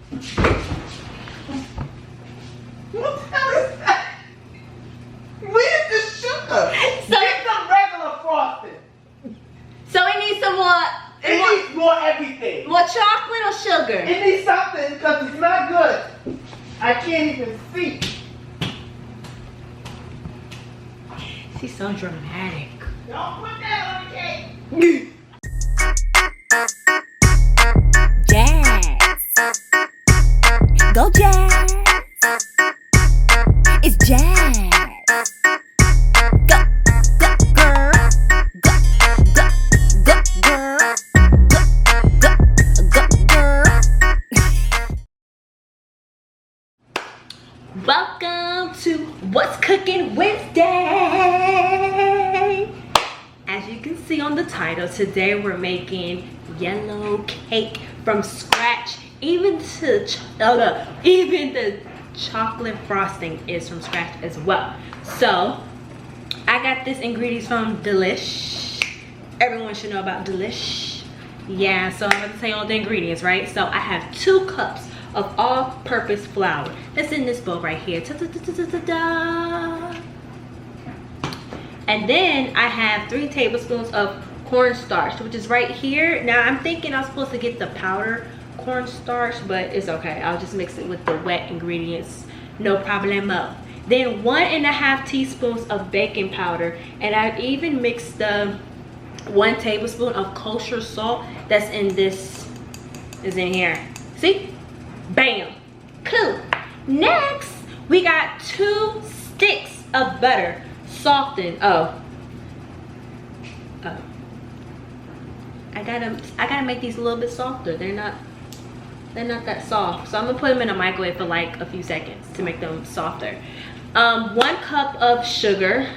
What the hell is that? Where's the sugar? So get some regular frosting. So it needs some more. It needs more everything. More chocolate or sugar? It needs something because it's not good. I can't even see. She's so dramatic. Don't put that on the cake. Jazz. Go Jazz. It's Jazz. Go, go, girl. Go, go, go, girl. Go, go, go, girl. Welcome to What's Cooking Wednesday. As you can see on the title, today we're making yellow cake from scratch. Even the chocolate frosting is from scratch as well. So I got this ingredients from Delish. Everyone should know about Delish. Yeah, so I'm going to tell you all the ingredients, right? So I have 2 cups of all-purpose flour. That's in this bowl right here. Ta-da-da-da-da-da. And then I have 3 tablespoons of cornstarch, which is right here. Now I'm thinking I'm supposed to get the powder cornstarch, but it's okay. I'll just mix it with the wet ingredients. No problemo. Then 1.5 teaspoons of baking powder. And I've even mixed the 1 tablespoon of kosher salt that's in this, is in here. See? Bam. Cool. Next, we got 2 sticks of butter. Softened. I gotta make these a little bit softer. They're not that soft, so I'm gonna put them in a microwave for like a few seconds to make them softer. 1 cup of sugar,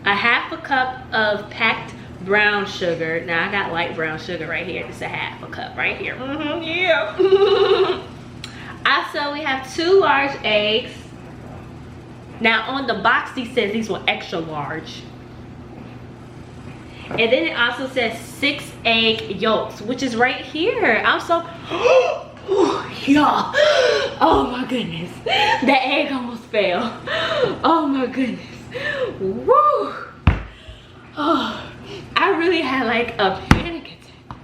a 1/2 cup of packed brown sugar. Now I got light brown sugar right here. It's a 1/2 cup right here. Yeah. Also, we have 2 large eggs. Now on the box, these says these were extra large. And then it also says 6 egg yolks, which is right here. I'm so, yeah. Oh my goodness. The egg almost fell. Oh my goodness. Woo. Oh, I really had like a panic attack.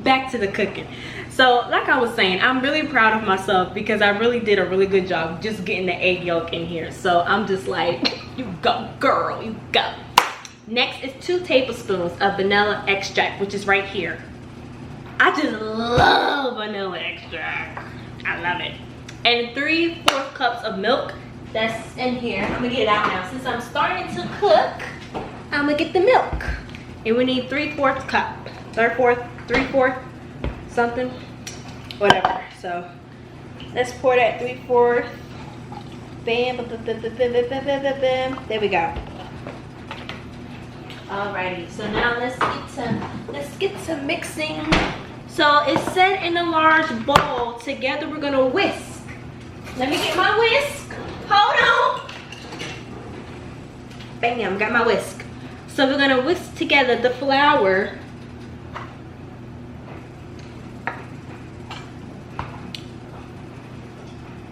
Back to the cooking. So like I was saying, I'm really proud of myself because I really did a really good job just getting the egg yolk in here. So I'm just like, you go girl, you go. Next is 2 tablespoons of vanilla extract, which is right here. I just love vanilla extract. I love it. And 3/4 cups of milk that's in here. I'm gonna get it out now. Since I'm starting to cook, I'm gonna get the milk. And we need 3/4 cup. 3/4 something, whatever. So let's pour that 3/4. Bam, bam, bam, bam, bam, bam, bam, bam, bam. There we go. Alrighty, so now let's get to mixing. So it's set in a large bowl. Together we're gonna whisk. Let me get my whisk. Hold on. Bam, got my whisk. So we're gonna whisk together the flour.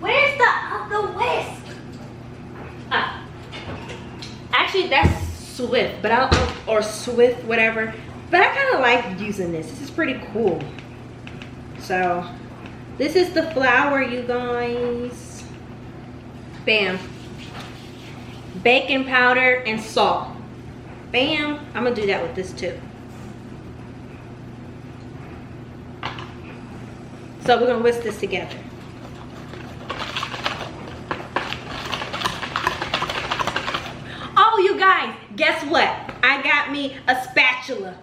Where's the other whisk? Actually, that's Swift, but or Swift, whatever. But I kind of like using this. This is pretty cool. So this is the flour, you guys. Bam. Baking powder and salt. Bam. I'm gonna do that with this too. So we're gonna whisk this together. Oh, you guys, guess what? I got me a spatula.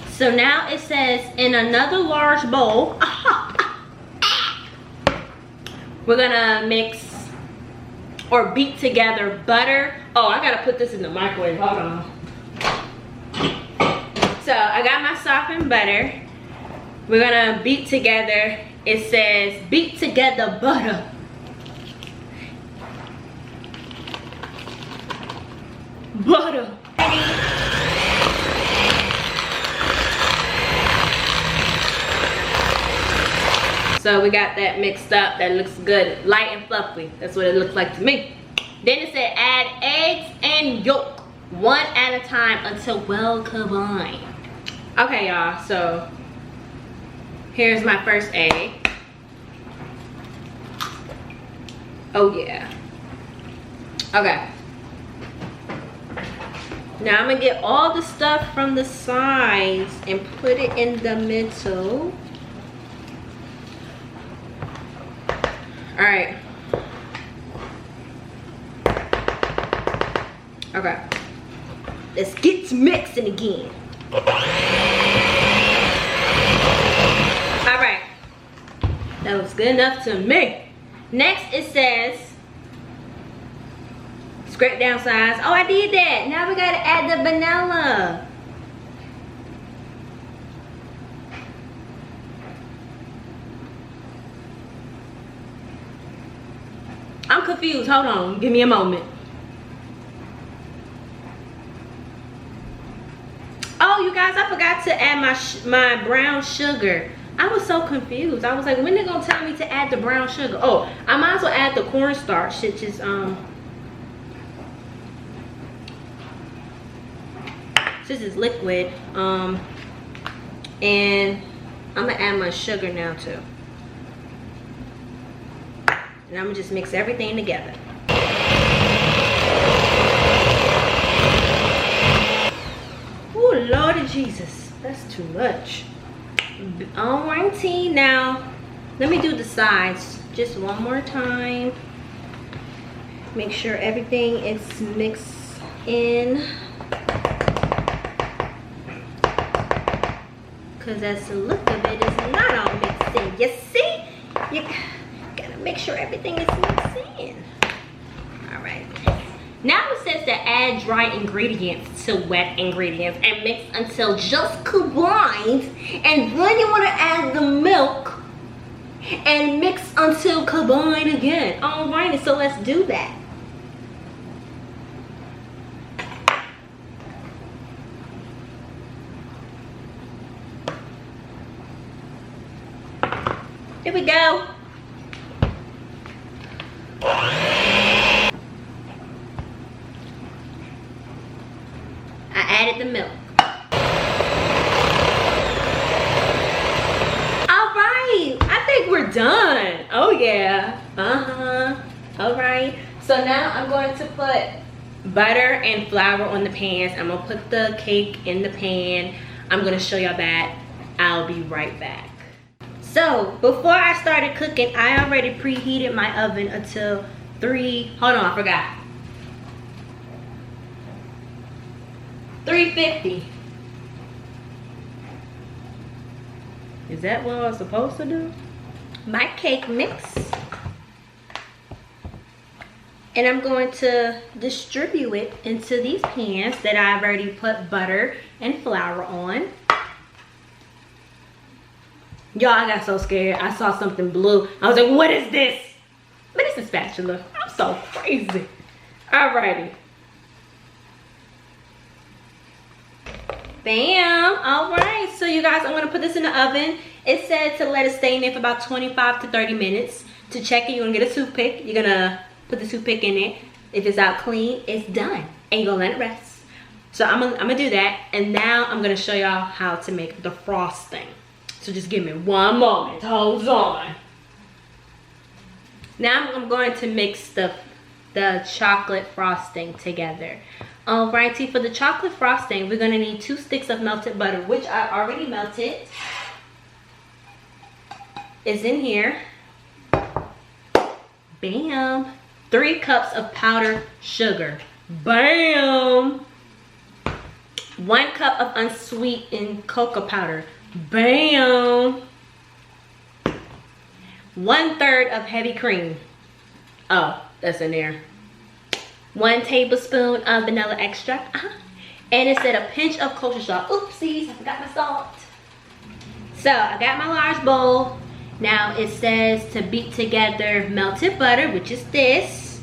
So now it says in another large bowl, we're gonna mix or beat together butter. Oh, I gotta put this in the microwave, hold on. So I got my softened butter. We're gonna beat together, it says beat together butter. Butter. So we got that mixed up. That looks good, light and fluffy. That's what it looks like to me. Then it said add eggs and yolk one at a time until well combined. Okay, y'all, so here's my first egg. Oh yeah. Okay. Now I'm gonna get all the stuff from the sides and put it in the middle. All right. Okay. Let's get to mixing again. All right. That looks good enough to me. Next it says scrape down sides. Oh, I did that. Now we gotta add the vanilla. I'm confused. Hold on. Give me a moment. Oh, you guys, I forgot to add my brown sugar. I was so confused. I was like, when they gonna tell me to add the brown sugar? Oh, I might as well add the cornstarch, which is this is liquid. And I'm gonna add my sugar now too. And I'm gonna just mix everything together. Oh, Lord Jesus, that's too much. Alrighty, now let me do the sides just one more time. Make sure everything is mixed in. Cause that's the look of it is not all mixed in. You see? You gotta make sure everything is mixed in. Alright. Now it says to add dry ingredients to wet ingredients and mix until just combined. And then you want to add the milk and mix until combined again. Alrighty, so let's do that. Here we go. Added the milk. All right, I think we're done. Oh yeah, all right, so now I'm going to put butter and flour on the pans. I'm gonna put the cake in the pan. I'm gonna show y'all that. I'll be right back. So before I started cooking, I already preheated my oven until 350. Is that what I was supposed to do? My cake mix. And I'm going to distribute it into these pans that I've already put butter and flour on. Y'all, I got so scared. I saw something blue. I was like, what is this? But it's a spatula. I'm so crazy. Alrighty. Bam. Alright. So you guys, I'm going to put this in the oven. It said to let it stay in there for about 25 to 30 minutes. To check it, you're going to get a toothpick. You're going to put the toothpick in it. If it's out clean, it's done. And you're going to let it rest. So I'm gonna do that. And now I'm going to show y'all how to make the frosting. So just give me one moment. Hold on. Now I'm going to mix the chocolate frosting together. Alrighty, for the chocolate frosting, we're gonna need 2 sticks of melted butter, which I already melted. It's in here. Bam. 3 cups of powdered sugar. Bam. 1 cup of unsweetened cocoa powder. Bam. 1/3 of heavy cream. Oh, that's in there. 1 tablespoon of vanilla extract. And it said a pinch of kosher salt. Oopsies, I forgot my salt. So I got my large bowl. Now it says to beat together melted butter, which is this.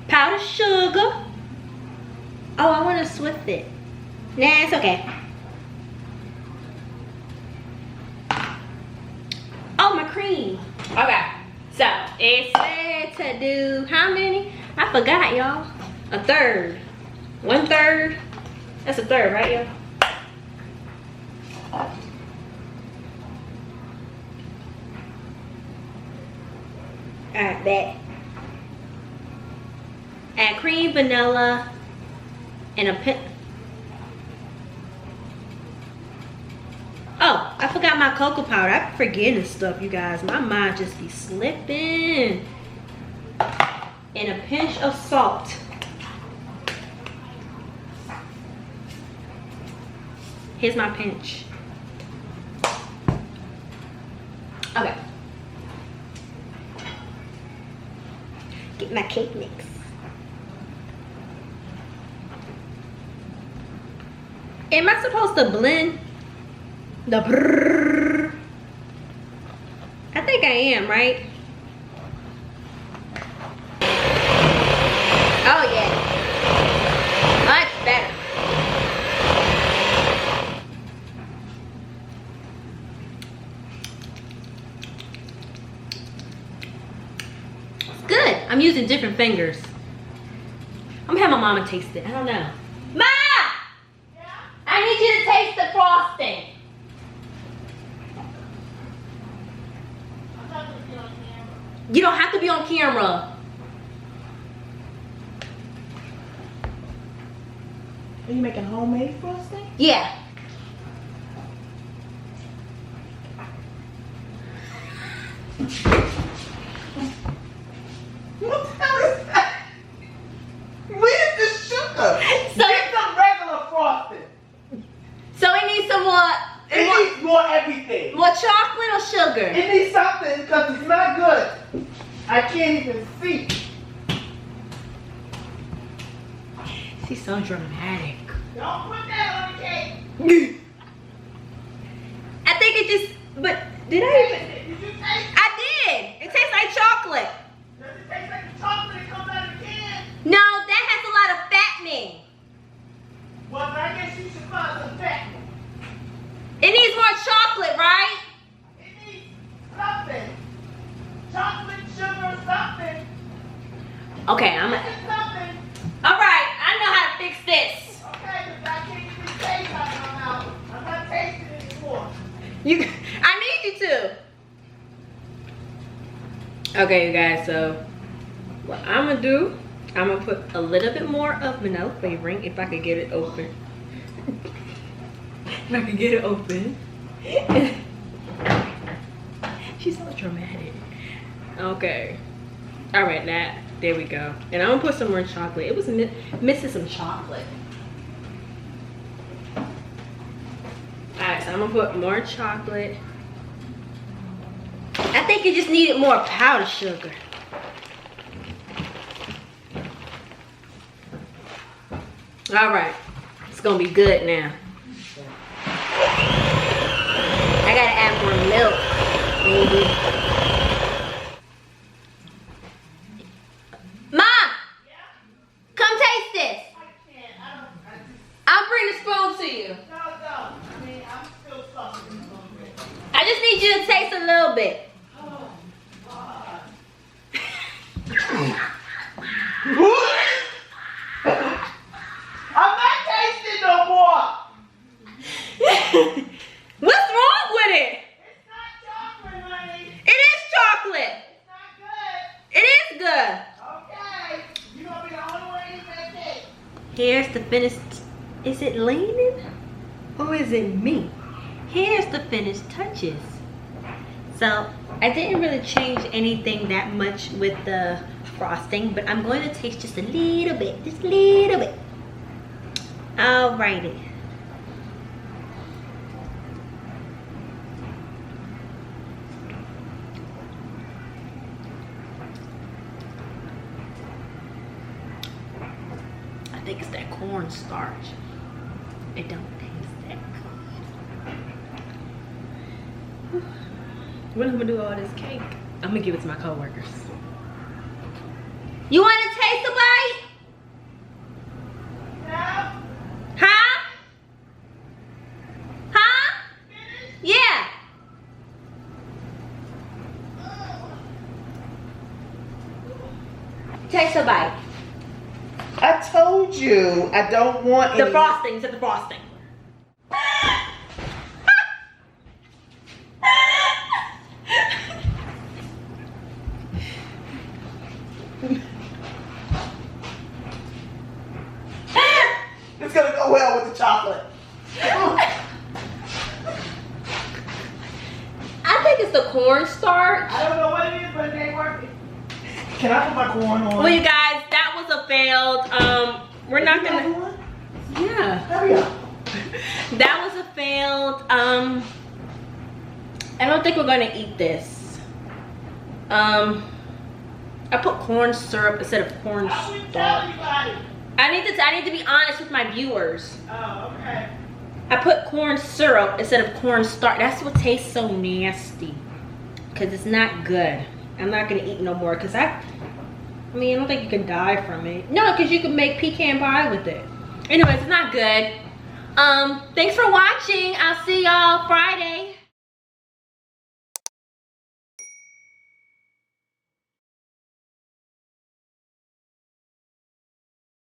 Powdered sugar. Oh, I want to swift it. Nah, it's okay. to do how many? I forgot, y'all. A third. 1/3. That's a third, right, y'all? Alright, bet. Add cream, vanilla, and a pinch. Oh, I forgot my cocoa powder. I be forgetting stuff, you guys. My mind just be slipping. And a pinch of salt. Here's my pinch. Okay. Get my cake mix. Am I supposed to blend the brrrr? I think I am, right? Oh yeah. Much better. It's good. I'm using different fingers. I'm gonna have my mama taste it. I don't know. Ma! Yeah? I need you to taste the frosting. You don't have to be on camera. Are you making homemade frosting? Yeah. What the hell is that? Where's the sugar? So get some regular frosting. So it needs some more. It needs more everything. More chocolate or sugar? It needs something because it's not good. I can't even see. She's so dramatic. Don't put that on the cake. I think it just, but did I even? Did you taste it? I did. It tastes like chocolate. Does it taste like the chocolate that comes out of the can? No, that has a lot of fattening. Well, then I guess you should find some fat. It needs more chocolate, right? It needs something. Chocolate, sugar, something. Okay, I'm. It's something. All right, I know how to fix this. Okay, because I can't get this taste out of my mouth. I'm not tasting it anymore. I need you to. Okay, you guys. So what I'm gonna do? I'm gonna put a little bit more of vanilla flavoring if I could get it open. If I can get it open. She's so dramatic. Okay. All right, there we go. And I'm gonna put some more chocolate. It was missing some chocolate. All right, so I'm gonna put more chocolate. I think it just needed more powdered sugar. All right, it's gonna be good now. I gotta add more milk, maybe. Mom, come taste this. I can't. I'll bring the spoon to you. No. I mean, I'm still suffering a little bit. I just need you to taste a little bit. Oh, God. I'm not tasting no more. What's wrong with it? It's not chocolate, honey. It is chocolate. It's not good. It is good. Okay. You're going to be the only one eating that cake. Here's the finished. Is it leaning? Or is it me? Here's the finished touches. So I didn't really change anything that much with the frosting, but I'm going to taste just a little bit. Just a little bit. Alrighty. I think it's that cornstarch. It don't taste that good. What am I gonna do with all this cake? I'm gonna give it to my coworkers. You want to taste a bite? No. Huh? Huh? Yeah. Take a bite. I told you I don't want The any. frosting, said the frosting. It's gonna go well with the chocolate. I think it's the cornstarch. I don't know what it is, but it ain't working. Can I put my corn on? Well, you guys, that was a failed. We're not gonna. Yeah. Hurry up. That was a failed. I don't think we're gonna eat this. I put corn syrup instead of cornstarch. I need to be honest with my viewers. Oh, okay. I put corn syrup instead of cornstarch. That's what tastes so nasty. Cause it's not good. I'm not gonna eat no more. Cause I mean, I don't think you can die from it. No, cause you can make pecan pie with it. Anyways, it's not good. Thanks for watching. I'll see y'all Friday.